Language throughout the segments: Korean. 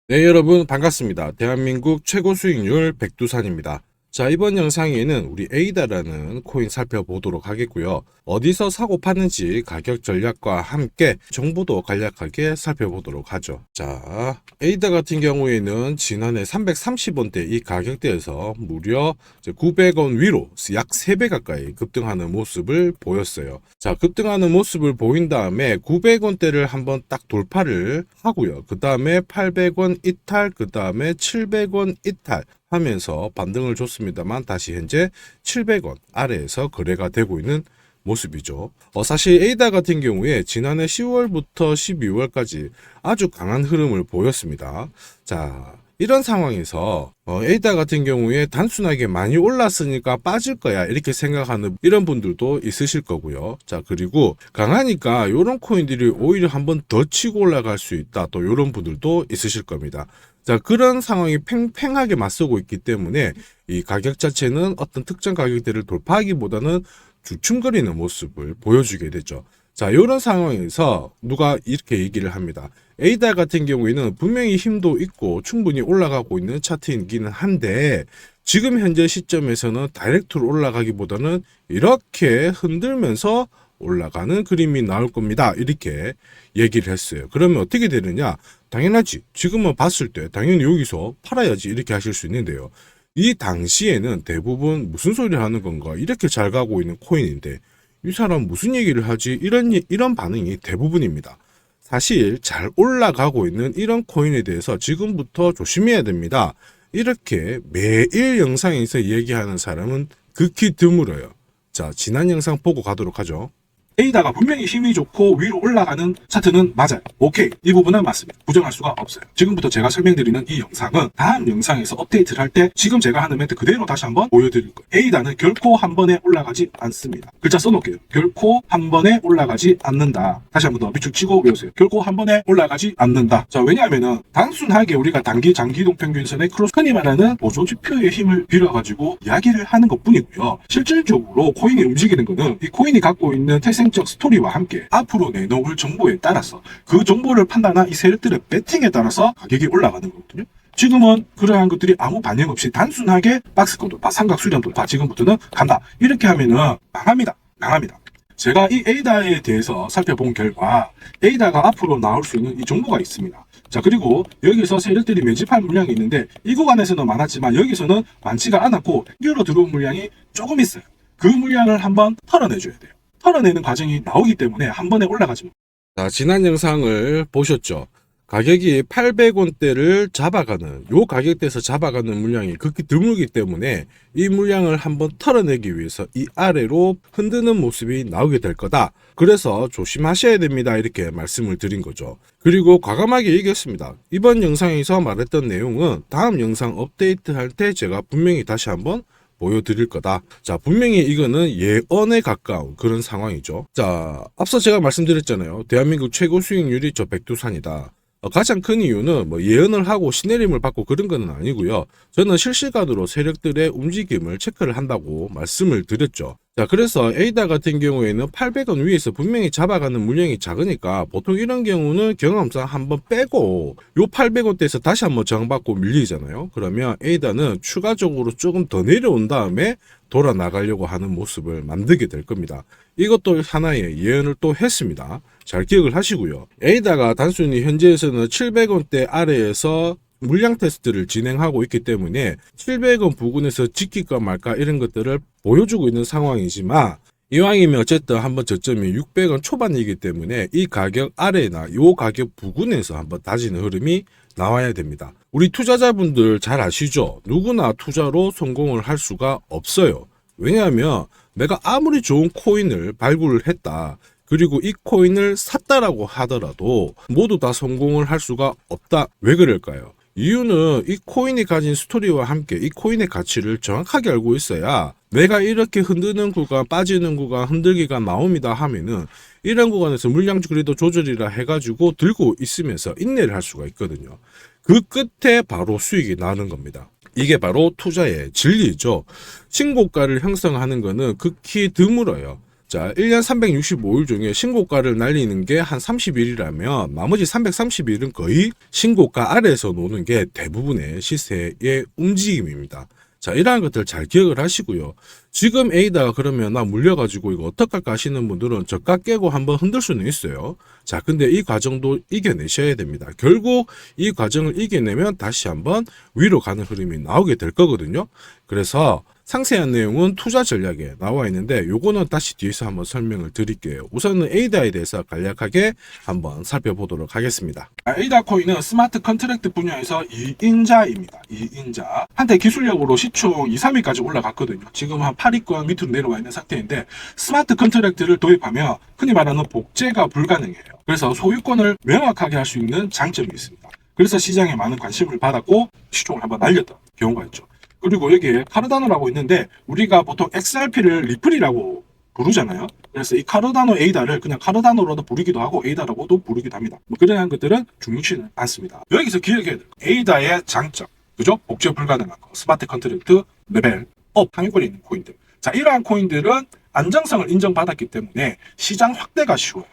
네, 여러분 반갑습니다. 대한민국 최고 수익률 백두산입니다. 자, 이번 영상에는 우리 에이다라는 코인 살펴보도록 하겠고요. 어디서 사고 파는지 가격 전략과 함께 정보도 간략하게 살펴보도록 하죠. 자, 에이다 같은 경우에는 지난해 330원대 이 가격대에서 무려 900원 위로 약 3배 가까이 급등하는 모습을 보였어요. 자, 급등하는 모습을 보인 다음에 900원대를 한번 딱 돌파를 하고요. 그 다음에 800원 이탈, 그 다음에 700원 이탈 하면서 반등을 줬습니다만 다시 현재 700원 아래에서 거래가 되고 있는 모습이죠. 사실 에이다 같은 경우에 지난해 10월부터 12월까지 아주 강한 흐름을 보였습니다. 자, 이런 상황에서 에이다 같은 경우에 단순하게 많이 올랐으니까 빠질 거야 이렇게 생각하는 이런 분들도 있으실 거고요. 자, 그리고 강하니까 이런 코인들이 오히려 한번 더 치고 올라갈 수 있다 또 이런 분들도 있으실 겁니다. 자, 그런 상황이 팽팽하게 맞서고 있기 때문에 이 가격 자체는 어떤 특정 가격대를 돌파하기보다는 주춤거리는 모습을 보여주게 되죠. 자, 이런 상황에서 누가 이렇게 얘기를 합니다. 에이다 같은 경우에는 분명히 힘도 있고 충분히 올라가고 있는 차트이기는 한데 지금 현재 시점에서는 다이렉트로 올라가기보다는 이렇게 흔들면서 올라가는 그림이 나올 겁니다. 이렇게 얘기를 했어요. 그러면 어떻게 되느냐? 당연하지. 지금은 봤을 때 당연히 여기서 팔아야지 이렇게 하실 수 있는데요. 이 당시에는 대부분 무슨 소리를 하는 건가? 이렇게 잘 가고 있는 코인인데 이 사람 무슨 얘기를 하지? 이런 반응이 대부분입니다. 사실 잘 올라가고 있는 이런 코인에 대해서 지금부터 조심해야 됩니다. 이렇게 매일 영상에서 얘기하는 사람은 극히 드물어요. 자, 지난 영상 보고 가도록 하죠. 에이다가 분명히 힘이 좋고 위로 올라가는 차트는 맞아요. 오케이. 이 부분은 맞습니다. 부정할 수가 없어요. 지금부터 제가 설명드리는 이 영상은 다음 영상에서 업데이트를 할 때 지금 제가 하는 멘트 그대로 다시 한번 보여드릴 거예요. 에이다는 결코 한 번에 올라가지 않습니다. 글자 써놓을게요. 결코 한 번에 올라가지 않는다. 다시 한번 더 밑줄 치고 외우세요. 결코 한 번에 올라가지 않는다. 자, 왜냐하면은 단순하게 우리가 단기 장기동 평균선의 크로스 흔히 말하는 보조지표의 힘을 빌어가지고 이야기를 하는 것 뿐이고요. 실질적으로 코인이 움직이는 거는 이 코인이 갖고 있는 태생적 스토리와 함께 앞으로 내놓을 정보에 따라서 그 정보를 판단한 이 세력들의 배팅에 따라서 가격이 올라가는 거거든요. 지금은 그러한 것들이 아무 반영 없이 단순하게 박스권 돌파, 삼각수렴 돌파, 지금부터는 간다. 이렇게 하면은 망합니다. 제가 이 에이다에 대해서 살펴본 결과 에이다가 앞으로 나올 수 있는 이 정보가 있습니다. 자, 그리고 여기서 세력들이 매집할 물량이 있는데 이 구간에서는 많았지만 여기서는 많지가 않았고 뛰어 들어온 물량이 조금 있어요. 그 물량을 한번 털어내줘야 돼요. 털어내는 과정이 나오기 때문에 한 번에 올라가지 못. 자, 지난 영상을 보셨죠? 가격이 800원대를 잡아가는 요 가격대에서 잡아가는 물량이 극히 드물기 때문에 이 물량을 한번 털어내기 위해서 이 아래로 흔드는 모습이 나오게 될 거다. 그래서 조심하셔야 됩니다. 이렇게 말씀을 드린 거죠. 그리고 과감하게 얘기했습니다. 이번 영상에서 말했던 내용은 다음 영상 업데이트 할 때 제가 분명히 다시 한번 보여드릴 거다. 자, 분명히 이거는 예언에 가까운 그런 상황이죠. 자, 앞서 제가 말씀드렸잖아요. 대한민국 최고 수익률이 저 백두산이다. 가장 큰 이유는 뭐 예언을 하고 신내림을 받고 그런 건 아니고요. 저는 실시간으로 세력들의 움직임을 체크를 한다고 말씀을 드렸죠. 자, 그래서 에이다 같은 경우에는 800원 위에서 분명히 잡아가는 물량이 작으니까 보통 이런 경우는 경험상 한번 빼고 요 800원대에서 다시 한번 저항받고 밀리잖아요. 그러면 에이다는 추가적으로 조금 더 내려온 다음에 돌아 나가려고 하는 모습을 만들게 될 겁니다. 이것도 하나의 예언을 또 했습니다. 잘 기억을 하시고요. 에이다가 단순히 현재에서는 700원대 아래에서 물량 테스트를 진행하고 있기 때문에 700원 부근에서 지킬까 말까 이런 것들을 보여주고 있는 상황이지만 이왕이면 어쨌든 한번 저점이 600원 초반이기 때문에 이 가격 아래나 이 가격 부근에서 한번 다지는 흐름이 나와야 됩니다. 우리 투자자분들 잘 아시죠? 누구나 투자로 성공을 할 수가 없어요. 왜냐하면 내가 아무리 좋은 코인을 발굴을 했다. 그리고 이 코인을 샀다라고 하더라도 모두 다 성공을 할 수가 없다. 왜 그럴까요? 이유는 이 코인이 가진 스토리와 함께 이 코인의 가치를 정확하게 알고 있어야 내가 이렇게 흔드는 구간, 빠지는 구간, 흔들기가 나옵니다 하면은 이런 구간에서 물량 그래도 조절이라 해가지고 들고 있으면서 인내를 할 수가 있거든요. 그 끝에 바로 수익이 나는 겁니다. 이게 바로 투자의 진리죠. 신고가를 형성하는 것은 극히 드물어요. 자, 1년 365일 중에 신고가를 날리는 게 한 30일이라면 나머지 330일은 거의 신고가 아래에서 노는 게 대부분의 시세의 움직임입니다. 자, 이러한 것들 잘 기억을 하시고요. 지금 에이다가 그러면 나 물려가지고 이거 어떡할까 하시는 분들은 저가 깨고 한번 흔들 수는 있어요. 자, 근데 이 과정도 이겨내셔야 됩니다. 결국 이 과정을 이겨내면 다시 한번 위로 가는 흐름이 나오게 될 거거든요. 그래서 상세한 내용은 투자 전략에 나와 있는데 요거는 다시 뒤에서 한번 설명을 드릴게요. 우선은 에이다에 대해서 간략하게 한번 살펴보도록 하겠습니다. 에이다 코인은 스마트 컨트랙트 분야에서 2인자입니다. 2인자. 한때 기술력으로 시총 2, 3위까지 올라갔거든요. 지금 한 8위권 밑으로 내려와 있는 상태인데 스마트 컨트랙트를 도입하면 흔히 말하는 복제가 불가능해요. 그래서 소유권을 명확하게 할 수 있는 장점이 있습니다. 그래서 시장에 많은 관심을 받았고 시총을 한번 날렸던 경우가 있죠. 그리고 여기에 카르다노라고 있는데 우리가 보통 XRP를 리플이라고 부르잖아요. 그래서 이 카르다노 에이다를 그냥 카르다노로도 부르기도 하고 에이다라고도 부르기도 합니다. 뭐 그런 것들은 중요치는 않습니다. 여기서 기억해야 돼요. 에이다의 장점, 그죠? 복제 불가능한 거, 스마트 컨트랙트, 레벨, 업, 상위권에 있는 코인들. 자, 이러한 코인들은 안정성을 인정받았기 때문에 시장 확대가 쉬워요.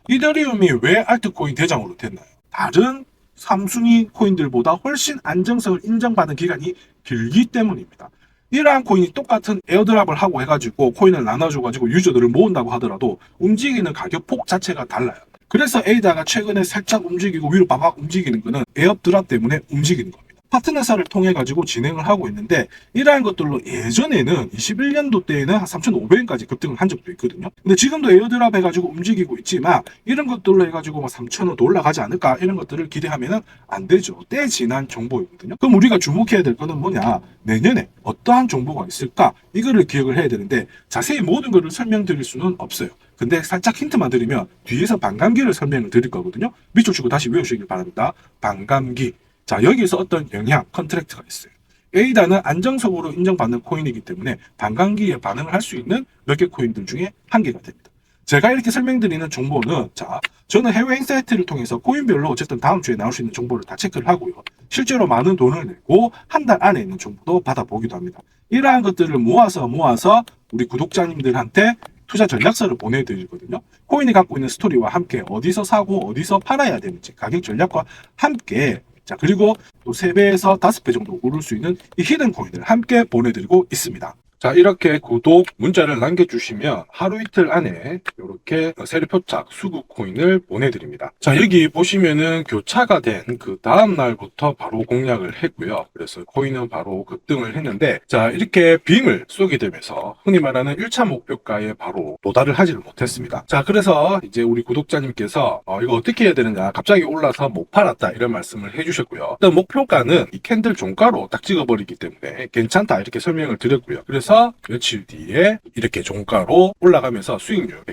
이더리움이 왜 알트코인 대장으로 됐나요? 다른 3순위 코인들보다 훨씬 안정성을 인정받은 기간이 길기 때문입니다. 이러한 코인이 똑같은 에어드랍을 하고 해가지고 코인을 나눠줘가지고 유저들을 모은다고 하더라도 움직이는 가격폭 자체가 달라요. 그래서 에이다가 최근에 살짝 움직이고 위로 빠박 움직이는 거는 에어드랍 때문에 움직이는 겁니다. 파트너사를 통해 가지고 진행을 하고 있는데 이러한 것들로 예전에는 21년도 때에는 한 3,500원까지 급등을 한 적도 있거든요. 근데 지금도 에어드랍 해가지고 움직이고 있지만 이런 것들로 해가지고 막 3,000원 더 올라가지 않을까 이런 것들을 기대하면 안 되죠. 때 지난 정보이거든요. 그럼 우리가 주목해야 될 거는 뭐냐? 내년에 어떠한 정보가 있을까? 이거를 기억을 해야 되는데 자세히 모든 것을 설명드릴 수는 없어요. 근데 살짝 힌트만 드리면 뒤에서 반감기를 설명을 드릴 거거든요. 밑줄 치고 다시 외우시길 바랍니다. 반감기. 자, 여기서 어떤 영향, 컨트랙트가 있어요. 에이다는 안정성으로 인정받는 코인이기 때문에 반감기에 반응을 할 수 있는 몇 개 코인들 중에 한 개가 됩니다. 제가 이렇게 설명드리는 정보는 자, 저는 해외 인사이트를 통해서 코인별로 어쨌든 다음 주에 나올 수 있는 정보를 다 체크를 하고요. 실제로 많은 돈을 내고 한 달 안에 있는 정보도 받아보기도 합니다. 이러한 것들을 모아서 우리 구독자님들한테 투자 전략서를 보내드리거든요. 코인이 갖고 있는 스토리와 함께 어디서 사고 어디서 팔아야 되는지 가격 전략과 함께 자, 그리고 또 3배에서 5배 정도 오를 수 있는 이 히든 코인을 함께 보내드리고 있습니다. 자, 이렇게 구독 문자를 남겨주시면 하루 이틀 안에 이렇게 세례표착 수급 코인을 보내드립니다. 자, 여기 보시면은 교차가 된 그 다음 날부터 바로 공략을 했고요. 그래서 코인은 바로 급등을 했는데, 자, 이렇게 빔을 쏘게 되면서 흔히 말하는 1차 목표가에 바로 도달을 하지를 못했습니다. 자, 그래서 이제 우리 구독자님께서 이거 어떻게 해야 되느냐, 갑자기 올라서 못 팔았다 이런 말씀을 해주셨고요. 일단 목표가는 이 캔들 종가로 딱 찍어버리기 때문에 괜찮다 이렇게 설명을 드렸고요. 그래서 며칠 뒤에 이렇게 종가로 올라가면서 수익률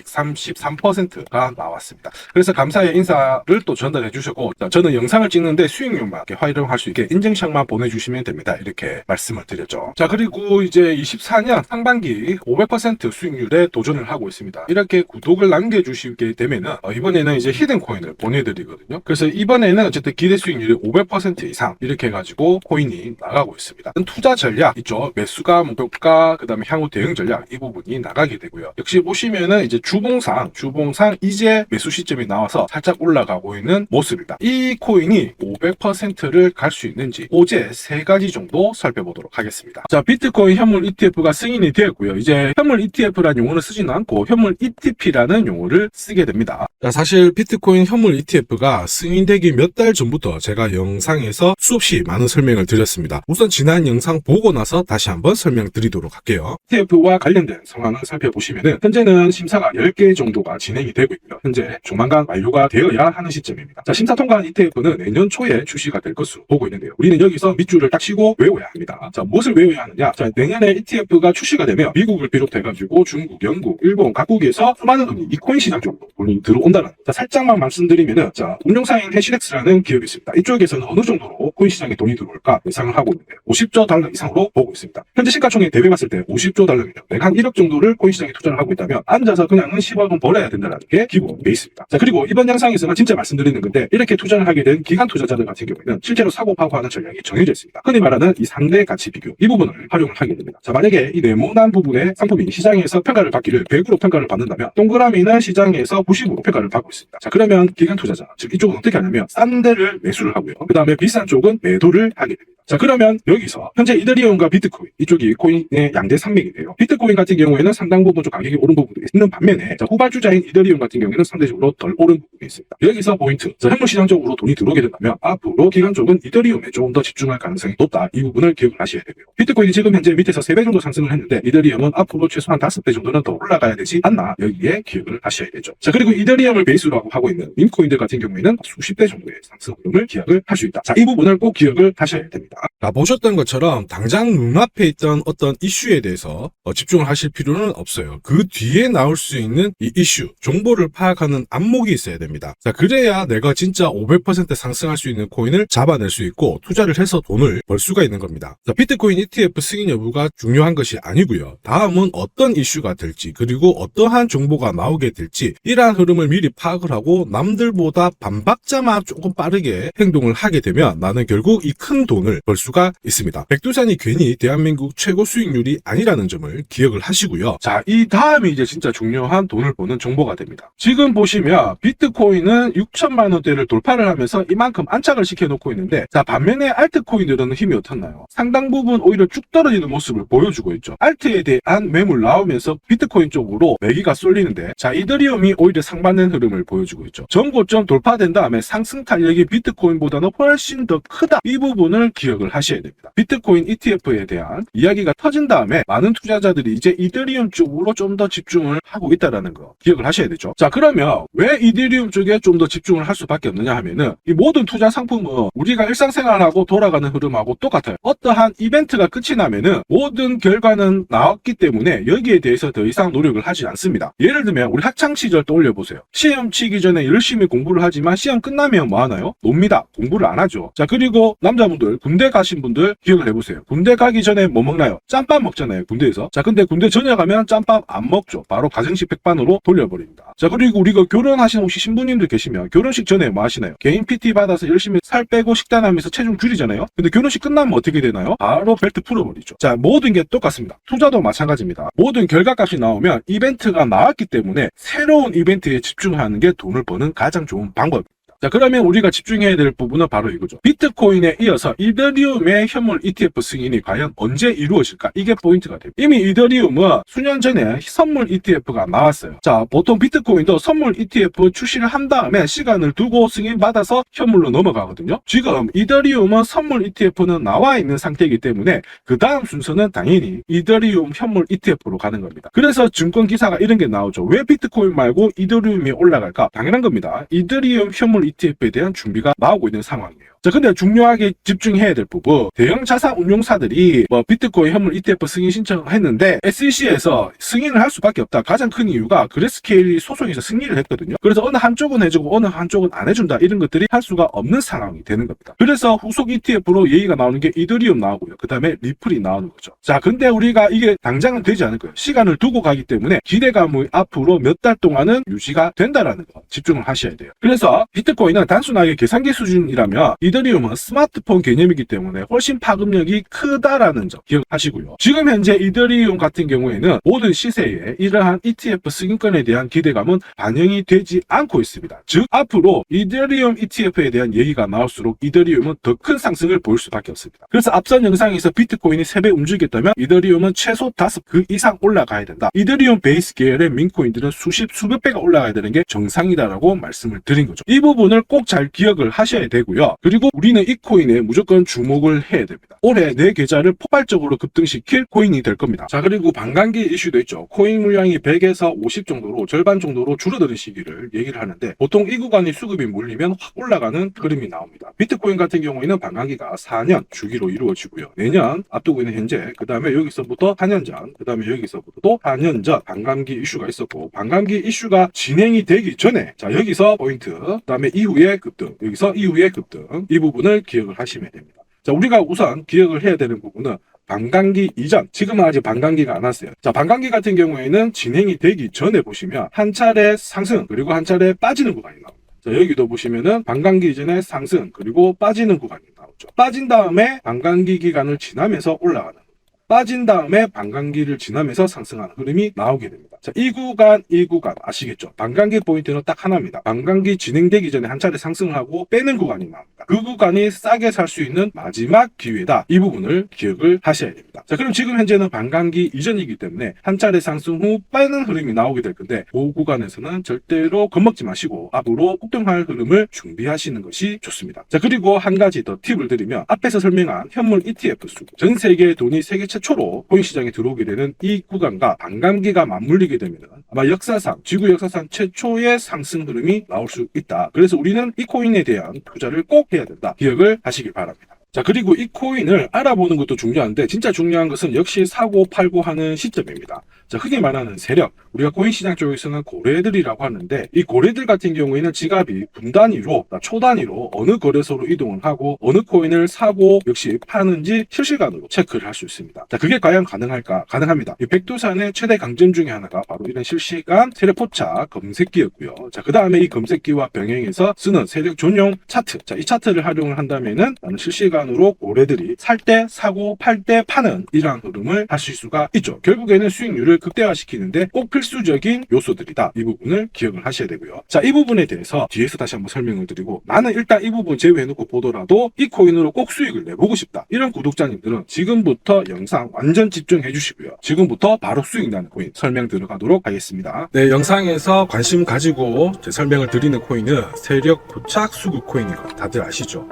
133%가 나왔습니다. 그래서 감사의 인사를 또 전달해 주셨고, 저는 영상을 찍는데 수익률만 활용할 수 있게 인증샷만 보내주시면 됩니다. 이렇게 말씀을 드렸죠. 자, 그리고 이제 24년 상반기 500% 수익률에 도전을 하고 있습니다. 이렇게 구독을 남겨주시게 되면은 이번에는 이제 히든 코인을 보내드리거든요. 그래서 이번에는 어쨌든 기대 수익률이 500% 이상 이렇게 해가지고 코인이 나가고 있습니다. 투자 전략 있죠. 매수가, 목표가, 그 다음에 향후 대응 전략 이 부분이 나가게 되고요. 역시 보시면은 이제 주봉상 이제 매수 시점이 나와서 살짝 올라가고 있는 모습입니다. 이 코인이 500%를 갈 수 있는지 어제 3가지 정도 살펴보도록 하겠습니다. 자, 비트코인 현물 ETF가 승인이 되었고요. 이제 현물 ETF라는 용어를 쓰지는 않고 현물 ETP라는 용어를 쓰게 됩니다. 자, 사실 비트코인 현물 ETF가 승인되기 몇 달 전부터 제가 영상에서 수없이 많은 설명을 드렸습니다. 우선 지난 영상 보고 나서 다시 한번 설명드리도록 할게요. ETF와 관련된 상황을 살펴보시면은 현재는 심사가 10개 정도가 진행이 되고 있고요. 현재 조만간 완료가 되어야 하는 시점입니다. 자, 심사 통과한 ETF는 내년 초에 출시가 될 것으로 보고 있는데요. 우리는 여기서 밑줄을 딱 치고 외워야 합니다. 자, 무엇을 외워야 하느냐? 자, 내년에 ETF가 출시가 되면 미국을 비롯해가지고 중국, 영국, 일본 각국에서 수많은 돈이 이 코인 시장 쪽으로 돈이 들어온다는. 자, 살짝만 말씀드리면은 자, 운용사인 해시렉스라는 기업이 있습니다. 이쪽에서는 어느 정도로 코인 시장에 돈이 들어올까 예상을 하고 있는데 50조 달러 이상으로 보고 있습니다. 현재 시가총액 대비가 봤을 때 50조 달러면 내가 한 1억 정도를 코인 시장에 투자를 하고 있다면 앉아서 그냥은 10억은 벌어야 된다는 게 기본 베이스입니다. 자, 그리고 이번 영상에서는 진짜 말씀드리는 건데 이렇게 투자를 하게 된 기관 투자자들 같은 경우에는 실제로 사고 파고 하는 전략이 정해져 있습니다. 흔히 말하는 이 상대 가치 비교 이 부분을 활용을 하게 됩니다. 자, 만약에 이 네모난 부분의 상품이 시장에서 평가를 받기를 100으로 평가를 받는다면 동그라미는 시장에서 90으로 평가를 받고 있습니다. 자, 그러면 기관 투자자 즉 이쪽은 어떻게 하냐면 싼 데를 매수를 하고요. 그 다음에 비싼 쪽은 매도를 하게 됩니다. 자, 그러면 여기서 현재 이더리움과 비트코인 이쪽이 코인의 양대 산맥이에요. 비트코인 같은 경우에는 상당 부분 좀 가격이 오른 부분도 있는 반면에 자, 후발주자인 이더리움 같은 경우에는 상대적으로 덜 오른 부분이 있습니다. 여기서 포인트. 자, 현물 시장 쪽으로 돈이 들어오게 된다면 앞으로 기관 쪽은 이더리움에 조금 더 집중할 가능성이 높다. 이 부분을 기억을 하셔야 되고요. 비트코인이 지금 현재 밑에서 3배 정도 상승을 했는데 이더리움은 앞으로 최소한 5배 정도는 더 올라가야 되지 않나 여기에 기억을 하셔야 되죠. 자, 그리고 이더리움을 베이스로 하고 있는 밈코인들 같은 경우에는 수십 배 정도의 상승 흐름을 기약을 할 수 있다. 자, 이 부분을 꼭 기억을 하셔야 됩니다. 자, 보셨던 것처럼 당장 눈앞에 있던 어떤 이슈에 대해서 집중을 하실 필요는 없어요. 그 뒤에 나올 수 있는 이 이슈, 정보를 파악하는 안목이 있어야 됩니다. 자, 그래야 내가 진짜 500% 상승할 수 있는 코인을 잡아낼 수 있고 투자를 해서 돈을 벌 수가 있는 겁니다. 자, 비트코인 ETF 승인 여부가 중요한 것이 아니고요. 다음은 어떤 이슈가 될지 그리고 어떠한 정보가 나오게 될지 이러한 흐름을 미리 파악을 하고 남들보다 반박자만 조금 빠르게 행동을 하게 되면 나는 결국 이 큰 돈을 벌 수가 있습니다. 백두산이 괜히 대한민국 최고 수익률이 아니라는 점을 기억을 하시고요. 자, 이 다음이 이제 진짜 중요한 돈을 버는 정보가 됩니다. 지금 보시면 비트코인은 6천만 원대를 돌파를 하면서 이만큼 안착을 시켜놓고 있는데 자, 반면에 알트코인들은 힘이 어떻나요? 상당 부분 오히려 쭉 떨어지는 모습을 보여주고 있죠. 알트에 대한 매물 나오면서 비트코인 쪽으로 매기가 쏠리는데 자, 이더리움이 오히려 상반된 흐름을 보여주고 있죠. 전고점 돌파된 다음에 상승 탄력이 비트코인보다는 훨씬 더 크다. 이 부분을 기억을 하셔야 됩니다. 비트코인 ETF에 대한 이야기가 터진 다음에 많은 투자자들이 이제 이더리움 쪽으로 좀 더 집중을 하고 있다는 거 기억을 하셔야 되죠. 자, 그러면 왜 이더리움 쪽에 좀 더 집중을 할 수밖에 없느냐 하면은 이 모든 투자 상품은 우리가 일상생활하고 돌아가는 흐름하고 똑같아요. 어떠한 이벤트가 끝이 나면은 모든 결과는 나왔기 때문에 여기에 대해서 더 이상 노력을 하지 않습니다. 예를 들면 우리 학창 시절 떠올려 보세요. 시험 치기 전에 열심히 공부를 하지만 시험 끝나면 뭐 하나요? 놉니다. 공부를 안 하죠. 자, 그리고 남자분들 군대 가신 분들 기억을 해보세요. 군대 가기 전에 뭐 먹나요? 짬밥 먹잖아요, 군대에서. 자, 근데 군대 전에 가면 짬밥 안 먹죠. 바로 가정식 백반으로 돌려버립니다. 자, 그리고 우리가 결혼하시는 혹시 신부님들 계시면 결혼식 전에 뭐 하시나요? 개인 PT 받아서 열심히 살 빼고 식단하면서 체중 줄이잖아요. 근데 결혼식 끝나면 어떻게 되나요? 바로 벨트 풀어버리죠. 자, 모든 게 똑같습니다. 투자도 마찬가지입니다. 모든 결과값이 나오면 이벤트가 나왔기 때문에 새로운 이벤트에 집중하는 게 돈을 버는 가장 좋은 방법입니다. 자, 그러면 우리가 집중해야 될 부분은 바로 이거죠. 비트코인에 이어서 이더리움의 현물 ETF 승인이 과연 언제 이루어질까? 이게 포인트가 됩니다. 이미 이더리움은 수년 전에 선물 ETF가 나왔어요. 자, 보통 비트코인도 선물 ETF 출시를 한 다음에 시간을 두고 승인받아서 현물로 넘어가거든요. 지금 이더리움은 선물 ETF는 나와 있는 상태이기 때문에 그 다음 순서는 당연히 이더리움 현물 ETF로 가는 겁니다. 그래서 증권 기사가 이런 게 나오죠. 왜 비트코인 말고 이더리움이 올라갈까? 당연한 겁니다. 이더리움 현물 ETF에 대한 준비가 나오고 있는 상황이에요. 자, 근데 중요하게 집중해야 될 부분, 대형 자산 운용사들이 비트코인 현물 ETF 승인 신청을 했는데 SEC에서 승인을 할 수밖에 없다. 가장 큰 이유가 그레스케일이 소송에서 승리를 했거든요. 그래서 어느 한쪽은 해주고 어느 한쪽은 안 해준다, 이런 것들이 할 수가 없는 상황이 되는 겁니다. 그래서 후속 ETF로 얘기가 나오는 게 이더리움 나오고요. 그 다음에 리플이 나오는 거죠. 자, 근데 우리가 이게 당장은 되지 않을 거예요. 시간을 두고 가기 때문에 기대감이 앞으로 몇 달 동안은 유지가 된다라는 거 집중을 하셔야 돼요. 그래서 비트코인은 단순하게 계산기 수준이라면 이더리움은 스마트폰 개념이기 때문에 훨씬 파급력이 크다라는 점 기억하시고요. 지금 현재 이더리움 같은 경우에는 모든 시세에 이러한 ETF 승인권에 대한 기대감은 반영이 되지 않고 있습니다. 즉 앞으로 이더리움 ETF에 대한 얘기가 나올수록 이더리움은 더 큰 상승을 보일 수밖에 없습니다. 그래서 앞선 영상에서 비트코인이 3배 움직였다면 이더리움은 최소 5그 이상 올라가야 된다. 이더리움 베이스 계열의 민코인들은 수백 배가 올라가야 되는 게 정상이다라고 말씀을 드린 거죠. 이 부분을 꼭 잘 기억을 하셔야 되고요. 그리고 우리는 이 코인에 무조건 주목을 해야 됩니다. 올해 내 계좌를 폭발적으로 급등시킬 코인이 될 겁니다. 자, 그리고 반감기 이슈도 있죠. 코인 물량이 100에서 50 정도로 절반 정도로 줄어드는 시기를 얘기를 하는데 보통 이 구간이 수급이 몰리면 확 올라가는 흐름이 나옵니다. 비트코인 같은 경우에는 반감기가 4년 주기로 이루어지고요. 내년 앞두고 있는 현재, 그 다음에 여기서부터 4년 전, 그 다음에 여기서부터 또 4년 전 반감기 이슈가 있었고, 반감기 이슈가 진행이 되기 전에 자, 여기서 포인트, 그 다음에 이후에 급등, 여기서 이후에 급등, 이 부분을 기억을 하시면 됩니다. 자, 우리가 우선 기억을 해야 되는 부분은 반감기 이전, 지금은 아직 반감기가 안 왔어요. 자, 반감기 같은 경우에는 진행이 되기 전에 보시면 한 차례 상승 그리고 한 차례 빠지는 구간이 나옵니다. 자, 여기도 보시면은 반감기 이전에 상승 그리고 빠지는 구간이 나오죠. 빠진 다음에 반감기 기간을 지나면서 올라가는, 빠진 다음에 반감기를 지나면서 상승하는 흐름이 나오게 됩니다. 자, 이 구간 아시겠죠? 반감기 포인트는 딱 하나입니다. 반감기 진행되기 전에 한 차례 상승을 하고 빼는 구간이 나옵니다. 그 구간이 싸게 살 수 있는 마지막 기회다. 이 부분을 기억을 하셔야 됩니다. 자, 그럼 지금 현재는 반감기 이전이기 때문에 한 차례 상승 후 빼는 흐름이 나오게 될 건데, 그 구간에서는 절대로 겁먹지 마시고 앞으로 폭등할 흐름을 준비하시는 것이 좋습니다. 자, 그리고 한 가지 더 팁을 드리면, 앞에서 설명한 현물 ETF 수, 전 세계의 돈이 세계 최초로 코인 시장에 들어오게 되는 이 구간과 반감기가 맞물리게 되면 아마 역사상, 지구 역사상 최초의 상승 흐름이 나올 수 있다. 그래서 우리는 이 코인에 대한 투자를 꼭 해야 된다. 기억을 하시길 바랍니다. 자, 그리고 이 코인을 알아보는 것도 중요한데, 진짜 중요한 것은 역시 사고 팔고 하는 시점입니다. 자, 흔히 말하는 세력, 우리가 코인 시장 쪽에서는 고래들이라고 하는데, 이 고래들 같은 경우에는 지갑이 분 단위로, 초 단위로 어느 거래소로 이동을 하고 어느 코인을 사고 역시 파는지 실시간으로 체크를 할 수 있습니다. 자, 그게 과연 가능할까? 가능합니다. 이 백두산의 최대 강점 중에 하나가 바로 이런 실시간 세력 포착 검색기였고요. 자, 그 다음에 이 검색기와 병행해서 쓰는 세력 전용 차트. 자, 이 차트를 활용을 한다면은 나는 실시간으로 고래들이 살 때 사고 팔 때 파는 이러한 흐름을 하실 수가 있죠. 결국에는 수익률을 극대화시키는데 꼭 필수적인 요소들이다. 이 부분을 기억을 하셔야 되고요. 자, 이 부분에 대해서 뒤에서 다시 한번 설명을 드리고, 나는 일단 이 부분 제외해놓고 보더라도 이 코인으로 꼭 수익을 내보고 싶다. 이런 구독자님들은 지금부터 영상 완전 집중해 주시고요. 지금부터 바로 수익 나는 코인 설명 들어가도록 하겠습니다. 네, 영상에서 관심 가지고 제 설명을 드리는 코인은 세력 포착 수급 코인인 거 다들 아시죠?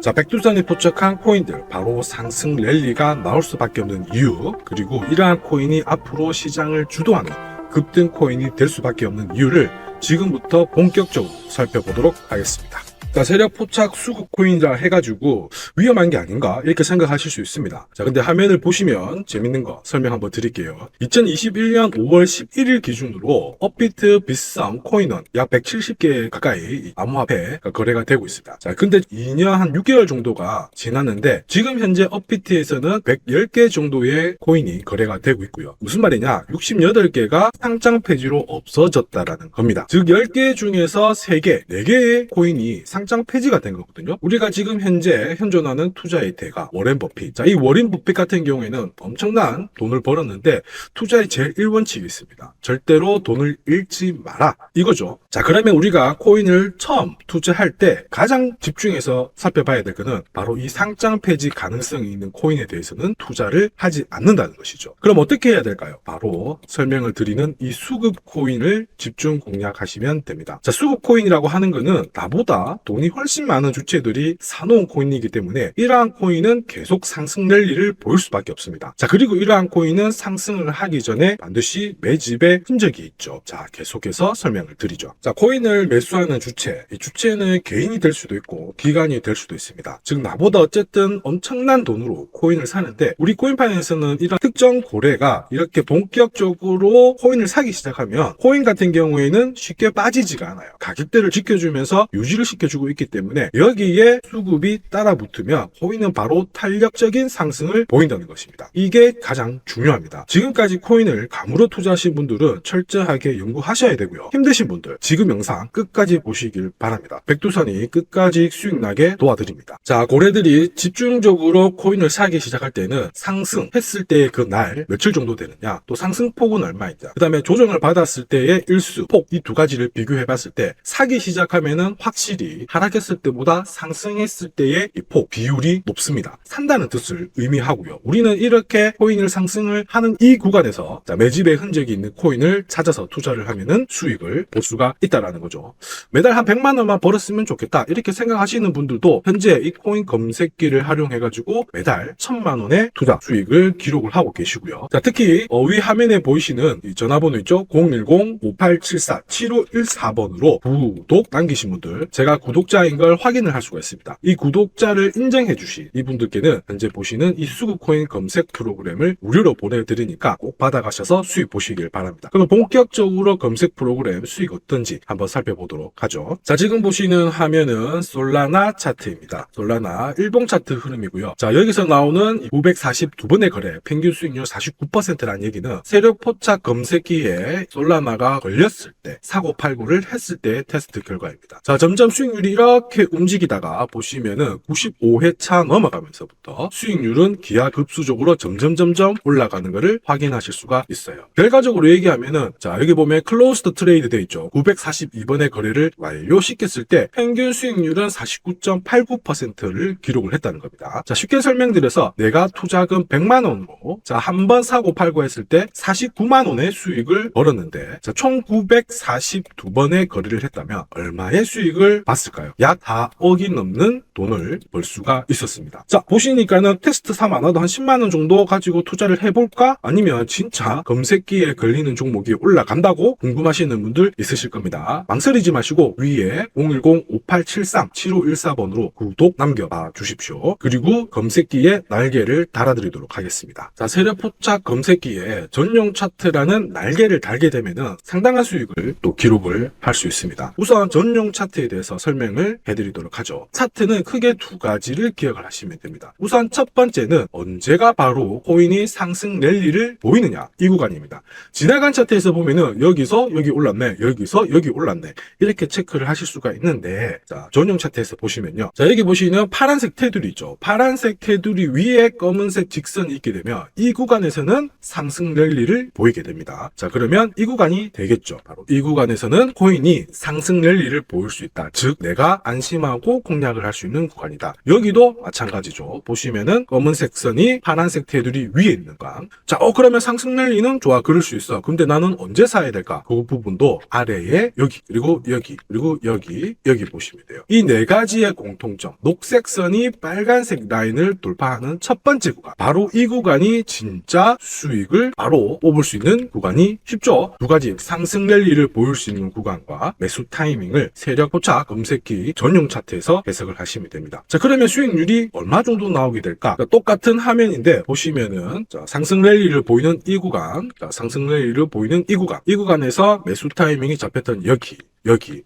자, 백두산이 포착한 코인들, 바로 상승 랠리가 나올 수밖에 없는 이유, 그리고 이러한 코인이 앞으로 시장을 주도하는 급등 코인이 될 수밖에 없는 이유를 지금부터 본격적으로 살펴보도록 하겠습니다. 자, 세력 포착 수급 코인이라 해가지고 위험한 게 아닌가 이렇게 생각하실 수 있습니다. 자, 근데 화면을 보시면 재밌는 거 설명 한번 드릴게요. 2021년 5월 11일 기준으로 업비트, 빗썸, 코인원 약 170개 가까이 암호화폐가 거래가 되고 있습니다. 자, 근데 2년 한 6개월 정도가 지났는데 지금 현재 업비트에서는 110개 정도의 코인이 거래가 되고 있고요. 무슨 말이냐? 68개가 상장 폐지로 없어졌다라는 겁니다. 즉 10개 중에서 3개, 4개의 코인이 상장 폐지가 된 거거든요. 우리가 지금 현재 현존하는 투자의 대가 워렌 버핏. 자, 이 워렌 버핏 같은 경우에는 엄청난 돈을 벌었는데 투자의 제일 1원칙이 있습니다. 절대로 돈을 잃지 마라. 이거죠. 자, 그러면 우리가 코인을 처음 투자할 때 가장 집중해서 살펴봐야 될 거는 바로 이 상장 폐지 가능성이 있는 코인에 대해서는 투자를 하지 않는다는 것이죠. 그럼 어떻게 해야 될까요? 바로 설명을 드리는 이 수급 코인을 집중 공략하시면 됩니다. 자, 수급 코인이라고 하는 거는 나보다 돈이 훨씬 많은 주체들이 사놓은 코인이기 때문에 이러한 코인은 계속 상승 랠리를 보일 수밖에 없습니다. 자, 그리고 이러한 코인은 상승을 하기 전에 반드시 매집의 흔적이 있죠. 자, 계속해서 설명을 드리죠. 자, 코인을 매수하는 주체, 이 주체는 개인이 될 수도 있고 기관이 될 수도 있습니다. 즉 나보다 어쨌든 엄청난 돈으로 코인을 사는데, 우리 코인판에서는 이런 특정 고래가 이렇게 본격적으로 코인을 사기 시작하면 코인 같은 경우에는 쉽게 빠지지가 않아요. 가격대를 지켜주면서 유지를 시켜주고 있기 때문에 여기에 수급이 따라 붙으면 코인은 바로 탄력적인 상승을 보인다는 것입니다. 이게 가장 중요합니다. 지금까지 코인을 감으로 투자하신 분들은 철저하게 연구하셔야 되고요. 힘드신 분들 지금 영상 끝까지 보시길 바랍니다. 백두산이 끝까지 수익나게 도와드립니다. 자, 고래들이 집중적으로 코인을 사기 시작할 때는 상승했을 때의 그 날 며칠 정도 되느냐, 또 상승폭은 얼마이냐, 그 다음에 조정을 받았을 때의 일수, 폭, 이 두 가지를 비교해 봤을 때 사기 시작하면은 확실히 하락했을 때보다 상승했을 때의 이 폭, 비율이 높습니다. 산다는 뜻을 의미하고요. 우리는 이렇게 코인을 상승을 하는 이 구간에서 자, 매집의 흔적이 있는 코인을 찾아서 투자를 하면은 수익을 볼 수가 있다라는 거죠. 매달 한 100만 원만 벌었으면 좋겠다 이렇게 생각하시는 분들도 현재 이 코인 검색기를 활용해가지고 매달 1000만 원의 투자 수익을 기록을 하고 계시고요. 자, 특히 위 화면에 보이시는 이 전화번호 있죠? 010-5874-7514번으로 구독 남기신 분들, 제가 구독 구독자인 걸 확인을 할 수가 있습니다. 이 구독자를 인정해 주신 이분들께는 현재 보시는 이 수급코인 검색 프로그램을 무료로 보내드리니까 꼭 받아가셔서 수익 보시길 바랍니다. 그럼 본격적으로 검색 프로그램 수익 어떤지 한번 살펴보도록 하죠. 자, 지금 보시는 화면은 솔라나 차트입니다. 솔라나 일봉 차트 흐름이고요. 자, 여기서 나오는 942번의 거래, 평균 수익률 49%라는 얘기는 세력 포착 검색기에 솔라나가 걸렸을 때, 사고 팔고를 했을 때 테스트 결과입니다. 자, 점점 수익률이 이렇게 움직이다가 보시면은 95회차 넘어가면서부터 수익률은 기하급수적으로 점점 올라가는 것을 확인하실 수가 있어요. 결과적으로 얘기하면은, 자, 여기 보면 클로스드 트레이드 돼 있죠. 942번의 거래를 완료시켰을 때 평균 수익률은 49.89%를 기록을 했다는 겁니다. 자, 쉽게 설명드려서 내가 투자금 100만 원으로 자, 한 번 사고 팔고 했을 때 49만 원의 수익을 벌었는데, 자, 총 942번의 거래를 했다면 얼마의 수익을 봤을까요? 약 4억이 넘는 돈을 벌 수가 있었습니다. 자, 보시니까는 테스트 삼아 나도 한 10만 원 정도 가지고 투자를 해볼까? 아니면 진짜 검색기에 걸리는 종목이 올라간다고 궁금하시는 분들 있으실 겁니다. 망설이지 마시고 위에 010-5873-7514번으로 구독 남겨봐 주십시오. 그리고 검색기에 날개를 달아드리도록 하겠습니다. 자, 세력 포착 검색기에 전용 차트라는 날개를 달게 되면은 상당한 수익을 또 기록을 할 수 있습니다. 우선 전용 차트에 대해서 설명을 해드리도록 하죠. 차트는 크게 두 가지를 기억을 하시면 됩니다. 우선 첫 번째는 언제가 바로 코인이 상승 랠리를 보이느냐, 이 구간입니다. 지나간 차트에서 보면은 여기서 여기 올랐네, 여기서 여기 올랐네, 이렇게 체크를 하실 수가 있는데, 자, 전용 차트에서 보시면요, 자, 여기 보시는 파란색 테두리 있죠. 파란색 테두리 위에 검은색 직선이 있게 되면 이 구간에서는 상승 랠리를 보이게 됩니다. 자, 그러면 이 구간이 되겠죠. 바로 이 구간에서는 코인이 상승 랠리를 보일 수 있다. 즉, 내가 안심하고 공략을 할 수 있는 구간이다. 여기도 마찬가지죠. 보시면은 검은색 선이 파란색 테두리 위에 있는 구간. 자, 그러면 상승 랠리는 좋아, 그럴 수 있어. 근데 나는 언제 사야 될까? 그 부분도 아래에 여기, 그리고 여기, 그리고 여기 보시면 돼요. 이 네 가지의 공통점, 녹색 선이 빨간색 라인을 돌파하는 첫 번째 구간, 바로 이 구간이 진짜 수익을 바로 뽑을 수 있는 구간이 쉽죠. 두 가지 상승 랠리를 보일 수 있는 구간과 매수 타이밍을 세력 포착 검색기 전용 차트에서 해석을 하시면 됩니다. 자, 그러면 수익률이 얼마 정도 나오게 될까? 자, 똑같은 화면인데 보시면은, 자, 상승 랠리를 보이는 이 구간, 자, 상승 랠리를 보이는 이 구간에서 매수 타이밍이 잡혔던 여기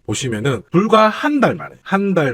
보시면은 불과 한 달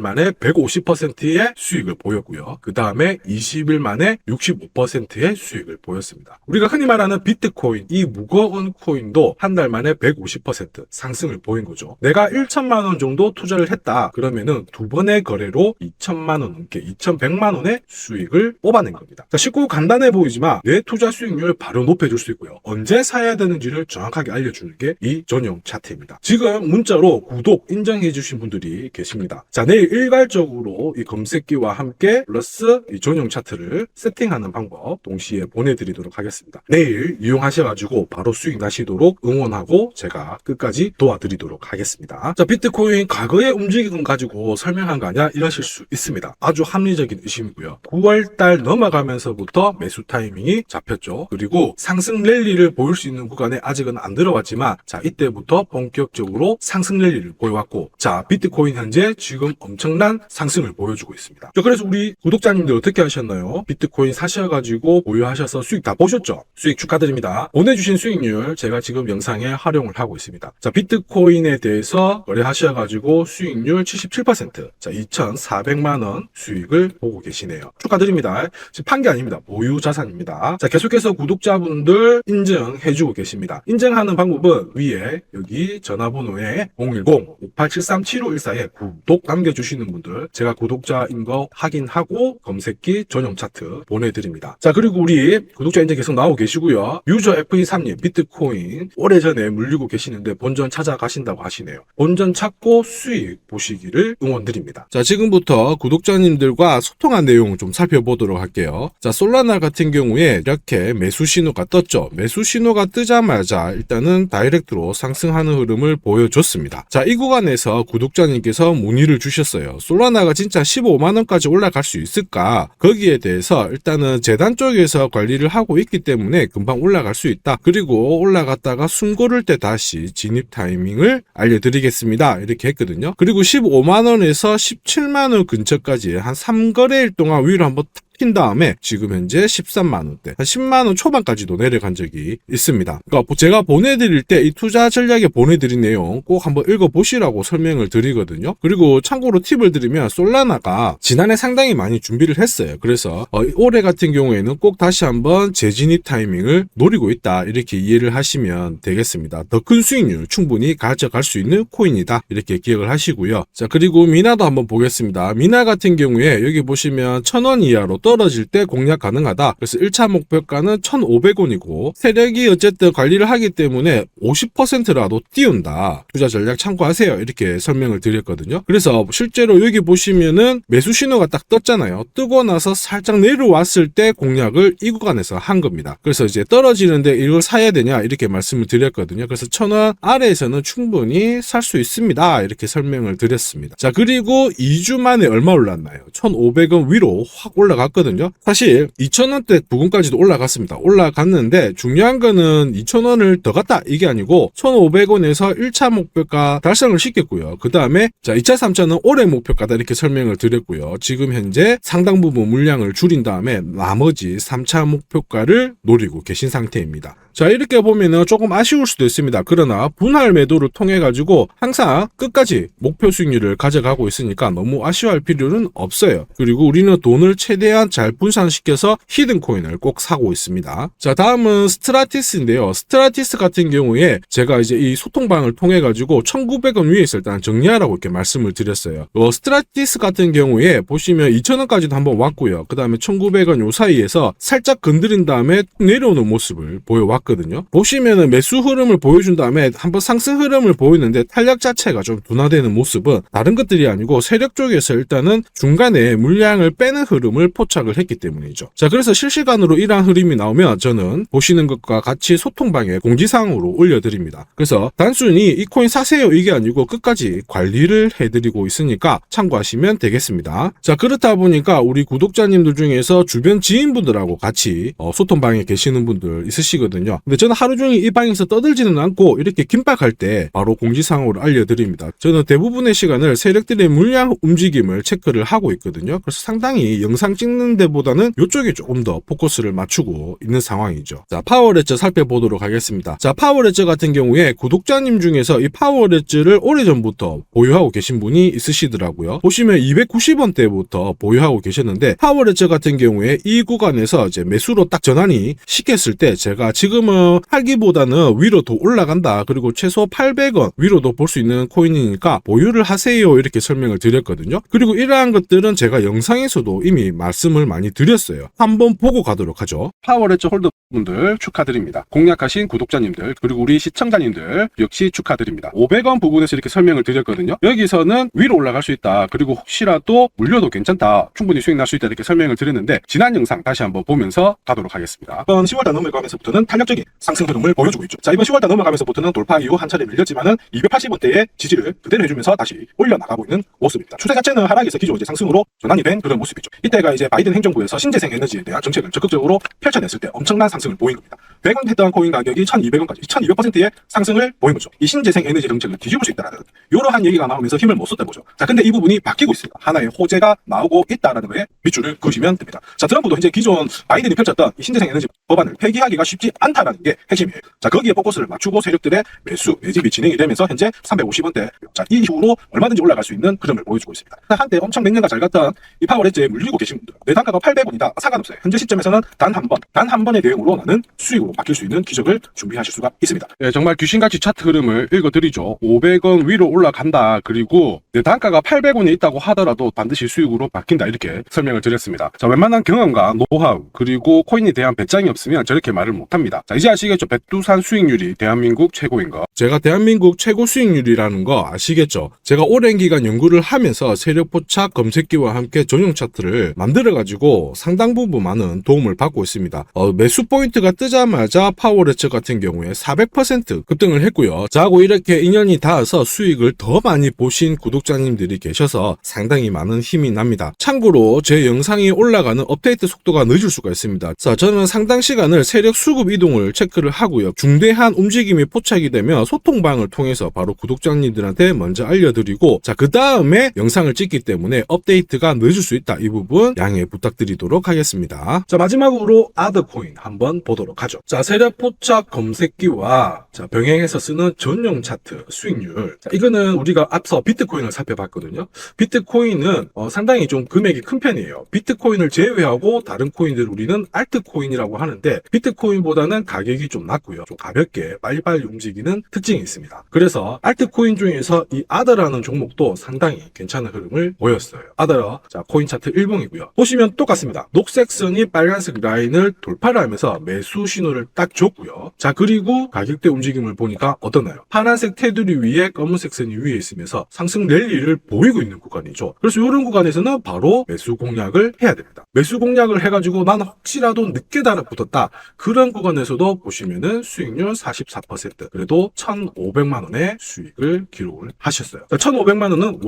만에 150%의 수익을 보였고요. 그 다음에 20일 만에 65%의 수익을 보였습니다. 우리가 흔히 말하는 비트코인, 이 무거운 코인도 한 달 만에 150% 상승을 보인 거죠. 내가 1천만 원 정도 투자를 했다 그러면은 두 번의 거래로 2천만 원 넘게 2,100만 원의 수익을 뽑아낸 겁니다. 자, 쉽고 간단해 보이지만 내 투자 수익률을 바로 높여줄 수 있고요. 언제 사야 되는지를 정확하게 알려주는 게 이 전용 차트입니다. 지금 문자로 구독 인정해 주신 분들이 계십니다. 자, 내일 일괄적으로 이 검색기와 함께 플러스 이 전용 차트를 세팅하는 방법 동시에 보내드리도록 하겠습니다. 내일 이용하셔가지고 바로 수익 나시도록 응원하고 제가 끝까지 도와드리도록 하겠습니다. 자, 비트코인 과거의 움직임 가지고 설명한 거 아니야? 이러실 수 있습니다. 아주 합리적인 의심이고요. 9월달 넘어가면서부터 매수 타이밍이 잡혔죠. 그리고 상승 랠리를 보일 수 있는 구간에 아직은 안 들어왔지만, 자, 이때부터 본격적으로 상승 랠리를 보여왔고, 자, 비트코인 현재 지금 엄청난 상승을 보여주고 있습니다. 자, 그래서 우리 구독자님들 어떻게 하셨나요? 비트코인 사셔가지고 보유하셔서 수익 다 보셨죠? 수익 축하드립니다. 보내주신 수익률 제가 지금 영상에 활용을 하고 있습니다. 자, 비트코인에 대해서 거래하셔가지고 수익률 77%, 자, 2,400만원 수익을 보고 계시네요. 축하드립니다. 지금 판 게 아닙니다. 보유 자산입니다. 자, 계속해서 구독자분들 인정해주고 계십니다. 인정하는 방법은 위에 여기 전화번호에 010-5873-7514에 구독 남겨주시는 분들, 제가 구독자인 거 확인하고 검색기 전용 차트 보내드립니다. 자, 그리고 우리 구독자 인증 계속 나오고 계시고요. 유저 FE3님 비트코인 오래전에 물리고 계시는데 본전 찾아가신다고 하시네요. 본전 찾고 수익 보시기를 응원드립니다. 자, 지금부터 구독자님들과 소통한 내용을 좀 살펴보도록 할게요. 자, 솔라나 같은 경우에 이렇게 매수 신호가 떴죠. 매수 신호가 뜨자마자 일단은 다이렉트로 상승하는 흐름을 보여줬습니다. 자, 이 구간에서 구독자님께서 문의를 주셨어요. 솔라나가 진짜 15만원까지 올라갈 수 있을까? 거기에 대해서 일단은 재단 쪽에서 관리를 하고 있기 때문에 금방 올라갈 수 있다. 그리고 올라갔다가 숨 고를 때 다시 진입 타이밍을 알려드리겠습니다. 이렇게 했거든요. 그리고 15만원에서 17만원 근처까지 한 3거래일 동안 위로 한번 핀 다음에 지금 현재 13만원대, 한 10만원 초반까지도 내려간 적이 있습니다. 그러니까 제가 보내드릴 때 이 투자 전략에 보내드린 내용 꼭 한번 읽어보시라고 설명을 드리거든요. 그리고 참고로 팁을 드리면 솔라나가 지난해 상당히 많이 준비를 했어요. 그래서 올해 같은 경우에는 꼭 다시 한번 재진입 타이밍을 노리고 있다, 이렇게 이해를 하시면 되겠습니다. 더 큰 수익률 충분히 가져갈 수 있는 코인이다, 이렇게 기억을 하시고요. 자, 그리고 미나도 한번 보겠습니다. 미나 같은 경우에 여기 보시면 1000원 이하로 떨어질 때 공략 가능하다. 그래서 1차 목표가는 1,500원이고 세력이 어쨌든 관리를 하기 때문에 50%라도 띄운다. 투자 전략 참고하세요. 이렇게 설명을 드렸거든요. 그래서 실제로 여기 보시면은 매수 신호가 딱 떴잖아요. 뜨고 나서 살짝 내려왔을 때 공략을 이 구간에서 한 겁니다. 그래서 이제 떨어지는데 이걸 사야 되냐, 이렇게 말씀을 드렸거든요. 그래서 1,000원 아래에서는 충분히 살 수 있습니다, 이렇게 설명을 드렸습니다. 자, 그리고 2주 만에 얼마 올랐나요? 1,500원 위로 확 올라갔거든요. 사실 2,000원대 부근까지도 올라갔습니다. 올라갔는데 중요한 거는 2,000원을 더 갔다, 이게 아니고 1,500원에서 1차 목표가 달성을 시켰고요. 그 다음에 자, 2차 3차는 올해 목표가다, 이렇게 설명을 드렸고요. 지금 현재 상당 부분 물량을 줄인 다음에 나머지 3차 목표가를 노리고 계신 상태입니다. 자, 이렇게 보면은 조금 아쉬울 수도 있습니다. 그러나 분할 매도를 통해 가지고 항상 끝까지 목표 수익률을 가져가고 있으니까 너무 아쉬워할 필요는 없어요. 그리고 우리는 돈을 최대한 잘 분산시켜서 히든 코인을 꼭 사고 있습니다. 자, 다음은 스트라티스인데요. 스트라티스 같은 경우에 제가 이제 이 소통방을 통해 가지고 1,900원 위에 있을 때 정리하라고 이렇게 말씀을 드렸어요. 스트라티스 같은 경우에 보시면 2,000원까지도 한번 왔고요. 그 다음에 1,900원 요 사이에서 살짝 건드린 다음에 내려오는 모습을 보여왔거든요. 보시면은 매수 흐름을 보여준 다음에 한번 상승 흐름을 보이는데 탄력 자체가 좀 둔화되는 모습은 다른 것들이 아니고 세력 쪽에서 일단은 중간에 물량을 빼는 흐름을 포착을 했기 때문이죠. 자, 그래서 실시간으로 이러한 흐름이 나오면 저는 보시는 것과 같이 소통방에 공지사항으로 올려드립니다. 그래서 단순히 이 코인 사세요, 이게 아니고 끝까지 관리를 해드리고 있으니까 참고하시면 되겠습니다. 자, 그렇다 보니까 우리 구독자님들 중에서 주변 지인분들하고 같이 소통방에 계시는 분들 있으시거든요. 근데 저는 하루 종일 이 방에서 떠들지는 않고 이렇게 긴박할 때 바로 공지사항으로 알려드립니다. 저는 대부분의 시간을 세력들의 물량 움직임을 체크를 하고 있거든요. 그래서 상당히 영상 찍는 데보다는 이쪽에 조금 더 포커스를 맞추고 있는 상황이죠. 자, 파워레저 살펴보도록 하겠습니다. 자, 파워레저 같은 경우에 구독자님 중에서 이 파워레저를 오래전부터 보유하고 계신 분이 있으시더라고요. 보시면 290원대부터 보유하고 계셨는데 파워레저 같은 경우에 이 구간에서 이제 매수로 딱 전환이 시켰을 때 제가 지금은 팔기보다는 위로 더 올라간다, 그리고 최소 800원 위로도 볼 수 있는 코인이니까 보유를 하세요, 이렇게 설명을 드렸거든요. 그리고 이러한 것들은 제가 영상에서도 이미 말씀을 많이 드렸어요. 한번 보고 가도록 하죠. 파워레저 홀더분들 축하드립니다. 공략하신 구독자님들 그리고 우리 시청자님들 역시 축하드립니다. 500원 부근에서 이렇게 설명을 드렸거든요. 여기서는 위로 올라갈 수 있다, 그리고 혹시라도 물려도 괜찮다, 충분히 수익 날 수 있다, 이렇게 설명을 드렸는데 지난 영상 다시 한번 보면서 가도록 하겠습니다. 이번 10월달 넘어가면서부터는 탄력적인 상승 흐름을 보여주고 있죠. 자, 이번 10월달 넘어가면서부터는 돌파 이후 한 차례 밀렸지만은 280원대의 지지를 그대로 해주면서 다시 올려나가고 있는 모습입니다. 추세 자체는 하락에서 기존 이제 상승으로 전환이 된 그런 모습이죠. 이때가 이제 바이든 행정부에서 신재생 에너지에 대한 정책을 적극적으로 펼쳐냈을 때 엄청난 상승을 보인 겁니다. 100원 했던 코인 가격이 1,200원까지 1,200%의 상승을 보인 거죠. 이 신재생 에너지 정책을 뒤집을 수 있다라는 이러한 얘기가 나오면서 힘을 못 썼던 거죠. 자, 근데 이 부분이 바뀌고 있습니다. 하나의 호재가 나오고 있다라는 거에 밑줄을 그으시면 됩니다. 자, 트럼프도 이제 기존 바이든이 펼쳤던 이 신재생 에너지 법안을 폐기하기가 쉽지 않다라는 게 핵심이에요. 자, 거기에 포커스를 맞추고 세력들의 매수 매집이 진행이 되면서 현재 350원대. 자, 이 이후로 얼마든지 올라갈 수 있는 흐름을 보여주고 있습니다. 한때 엄청 몇 년간 잘 갔던 이 파워레저에 물리고 계신 분들, 내 단가가 800원이다, 상관없어요. 현재 시점에서는 단 한 번의 대응으로 나는 수익으로 바뀔 수 있는 기적을 준비하실 수가 있습니다. 네, 정말 귀신같이 차트 흐름을 읽어드리죠. 500원 위로 올라간다, 그리고 내 단가가 800원에 있다고 하더라도 반드시 수익으로 바뀐다, 이렇게 설명을 드렸습니다. 자, 웬만한 경험과 노하우 그리고 코인에 대한 배짱이 없으면 저렇게 말을 못합니다. 자, 이제 아시겠죠? 백두산 수익률이 대한민국 최고인 거. 제가 대한민국 최고 수익률이라는 거 아시겠죠? 제가 오랜 기간 연구를 하면서 세력 포착 검색기와 함께 전용 차트를 만들어가지고 상당 부분 많은 도움을 받고 있습니다. 매수 포인트가 뜨자마자 파워레츠 같은 경우에 400% 급등을 했고요. 자고 이렇게 인연이 닿아서 수익을 더 많이 보신 구독자님들이 계셔서 상당히 많은 힘이 납니다. 참고로 제 영상이 올라가는 업데이트 속도가 늦을 수가 있습니다. 자, 저는 상당 시간을 세력 수급 이동을 체크를 하고요. 중대한 움직임이 포착이 되면 소통방을 통해서 바로 구독자님들한테 먼저 알려드리고, 자, 그 다음에 영상을 찍기 때문에 업데이트가 늦을 수 있다. 이 부분 양해 부탁드리도록 하겠습니다. 자, 마지막으로 아더코인 한번 보도록 하죠. 자, 세력 포착 검색기와 자, 병행해서 쓰는 전용 차트 수익률. 자, 이거는 우리가 앞서 비트코인을 살펴봤거든요. 비트코인은 상당히 좀 금액이 큰 편이에요. 비트코인을 제외하고 다른 코인들 우리는 알트코인이라고 하는데, 비트코인보다는 가격이 좀 낮고요. 좀 가볍게 빨리빨리 움직이는 특징이 있습니다. 그래서 알트코인 중에서 이 아더라는 종목도 상당히 괜찮은 흐름을 보였어요. 아더, 자, 코인 차트 1봉이고요. 보시면 똑같습니다. 녹색 선이 빨간색 라인을 돌파를 하면서 매수 신호를 딱 줬고요. 자, 그리고 가격대 움직임을 보니까 어떠나요? 파란색 테두리 위에 검은색 선이 위에 있으면서 상승 랠리를 보이고 있는 구간이죠. 그래서 이런 구간에서는 바로 매수 공략을 해야 됩니다. 매수 공략을 해가지고 난 혹시라도 늦게 달아붙었다. 그런 구간에서도 보시면은 수익률 44%, 그래도 1,500만 원의 수익을 기록을 하셨어요. 1,500만 원은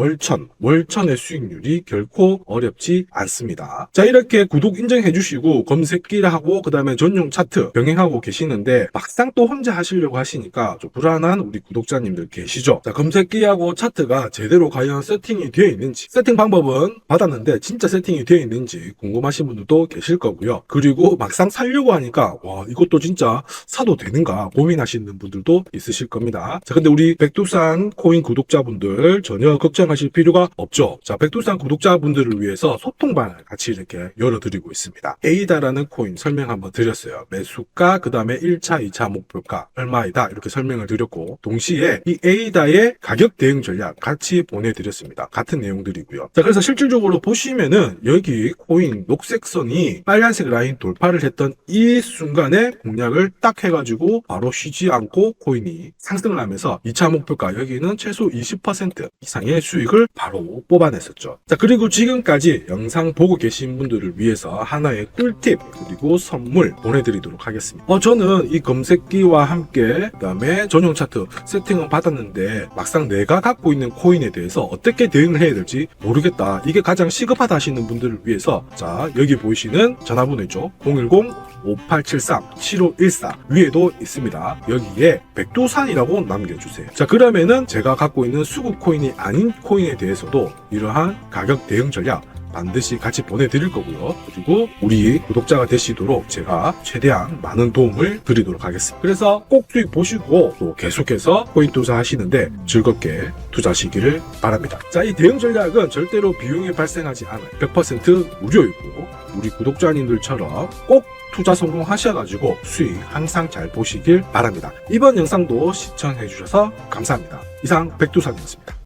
월천의 수익률이 결코 어렵지 않습니다. 자, 이렇게 구독 인정해 주시고 검색기를 하고 그 다음에 전용 차트 병행하고 계시는데 막상 또 혼자 하시려고 하시니까 좀 불안한 우리 구독자님들 계시죠? 자, 검색기하고 차트가 제대로 과연 세팅이 되어 있는지, 세팅 방법은 받았는데 진짜 세팅이 되어 있는지 궁금하신 분들도 계실 거고요. 그리고 막상 살려고 하니까 와, 이것도 진짜 사도 되는가 고민하시는 분들도 있으실 겁니다. 자, 근데 우리 백두산 코인 구독자분들 전혀 걱정하실 필요가 없죠. 자, 백두산 구독자분들을 위해서 소통방을 같이 이렇게 열어드리고 있습니다. 에이다라는 코인 설명 한번 드렸어요. 매수가, 그 다음에 1차, 2차 목표가 얼마이다 이렇게 설명을 드렸고, 동시에 이 에이다의 가격 대응 전략 같이 보내드렸습니다. 같은 내용들이고요. 자, 그래서 실질적으로 보시면은 여기 코인 녹색선이 빨간색 라인 돌파를 했던 이 순간에 공략을 딱 해가지고 바로 쉬지 않고 코인이 상승을 하면서 2차 목표가 여기는 최소 20% 이상의 수익을 바로 뽑아냈었죠. 자, 그리고 지금까지 영상 보고 계신 분들을 위해서 하나의 꿀팁 그리고 선물 보내드리도록 하겠습니다. 저는 이 검색기와 함께 그 다음에 전용 차트 세팅은 받았는데 막상 내가 갖고 있는 코인에 대해서 어떻게 대응을 해야 될지 모르겠다, 이게 가장 시급하다 하시는 분들을 위해서 자, 여기 보이시는 전화번호 있죠? 010-5873-7514 위에도 있습니다. 여기에 백두산이라고 남겨주세요. 자, 그러면은 제가 갖고 있는 수급 코인이 아닌 코인에 대해서도 이러한 가격 대응 전략 반드시 같이 보내드릴 거고요. 그리고 우리 구독자가 되시도록 제가 최대한 많은 도움을 드리도록 하겠습니다. 그래서 꼭 수익 보시고 또 계속해서 코인 투자하시는데 즐겁게 투자하시기를 바랍니다. 자, 이 대응 전략은 절대로 비용이 발생하지 않아요. 100% 무료이고 우리 구독자님들처럼 꼭 투자 성공하셔가지고 수익 항상 잘 보시길 바랍니다. 이번 영상도 시청해주셔서 감사합니다. 이상 백두산이었습니다.